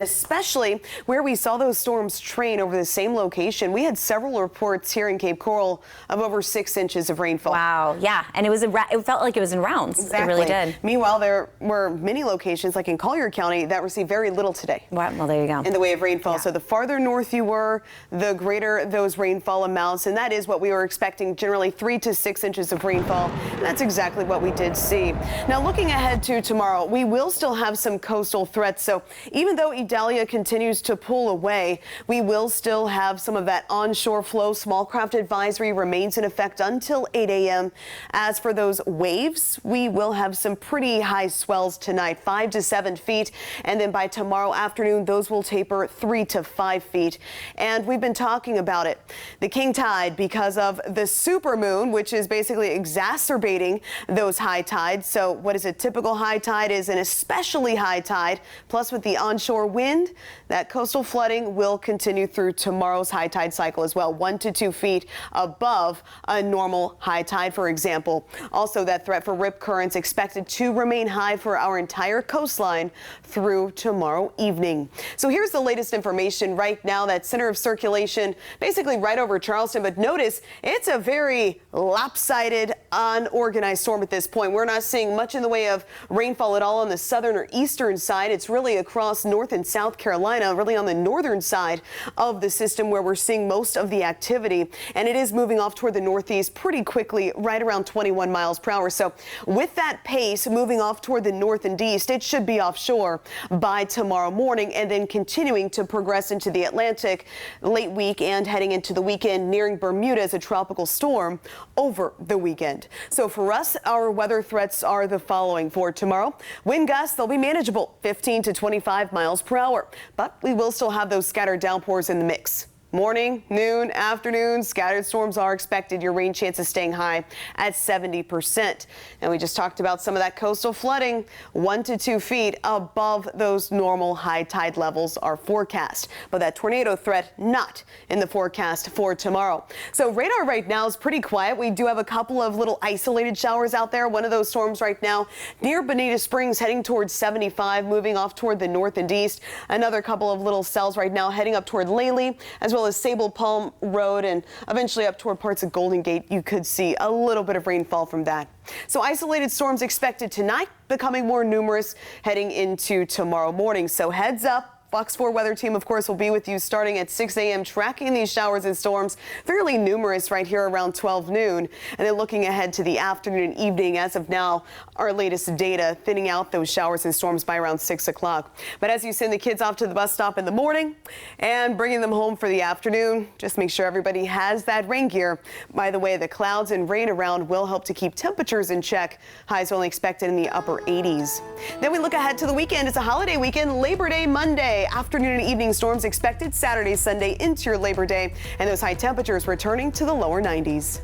Especially where we saw those storms train over the same location. We had several reports here in Cape Coral of over 6 inches of rainfall. Wow, yeah, and it felt like it was in rounds. Exactly. It really did. Meanwhile, there were many locations, like in Collier County, that received very little today. Well, there you go. In the way of rainfall. Yeah. So the farther north you were, the greater those rainfall amounts, and that is what we were expecting, generally 3 to 6 inches of rainfall. And that's exactly what we did see. Now, looking ahead to tomorrow, we will still have some coastal threats. So even though Idalia continues to pull away, we will still have some of that onshore flow. Small craft advisory remains in effect until 8 a.m. As for those waves, we will have some pretty high swells tonight, 5 to 7 feet. And then by tomorrow afternoon, those will taper 3 to 5 feet. And we've been talking about it. The king tide, because of the supermoon, which is basically exacerbating those high tides. So what is a typical high tide is an especially high tide. Plus with the onshore wind, that coastal flooding will continue through tomorrow's high tide cycle as well, 1 to 2 feet above a normal high tide, for example. Also, that threat for rip currents expected to remain high for our entire coastline through tomorrow evening. So here's the latest information right now. That center of circulation basically right over Charleston, but notice it's a very lopsided, unorganized storm at this point. We're not seeing much in the way of rainfall at all on the southern or eastern side. It's really across North and South Carolina, really on the northern side of the system where we're seeing most of the activity. And it is moving off toward the northeast pretty quickly, right around 21 miles per hour. So with that pace moving off toward the north and east, it should be offshore by tomorrow morning and then continuing to progress into the Atlantic late week and heading into the weekend, nearing Bermuda as a tropical storm over the weekend. So for us, our weather threats are the following for tomorrow. Wind gusts, they'll be manageable, 15 to 25 miles per hour. But we will still have those scattered downpours in the mix. Morning, noon, afternoon, scattered storms are expected. Your rain chances staying high at 70%. And we just talked about some of that coastal flooding, 1 to 2 feet above those normal high tide levels are forecast. But that tornado threat not in the forecast for tomorrow. So radar right now is pretty quiet. We do have a couple of little isolated showers out there. One of those storms right now near Bonita Springs heading towards 75, moving off toward the north and east. Another couple of little cells right now heading up toward Lely, as well as Sable Palm Road, and eventually up toward parts of Golden Gate. You could see a little bit of rainfall from that. So isolated storms expected tonight, becoming more numerous heading into tomorrow morning. So heads up. Fox 4 weather team, of course, will be with you starting at 6 a.m. tracking these showers and storms, fairly numerous right here around 12 noon. And then looking ahead to the afternoon and evening, as of now, our latest data thinning out those showers and storms by around 6 o'clock. But as you send the kids off to the bus stop in the morning and bringing them home for the afternoon, just make sure everybody has that rain gear. By the way, the clouds and rain around will help to keep temperatures in check. Highs only expected in the upper 80s. Then we look ahead to the weekend. It's a holiday weekend, Labor Day Monday. Afternoon and evening storms expected Saturday, Sunday into your Labor Day, and those high temperatures returning to the lower 90s.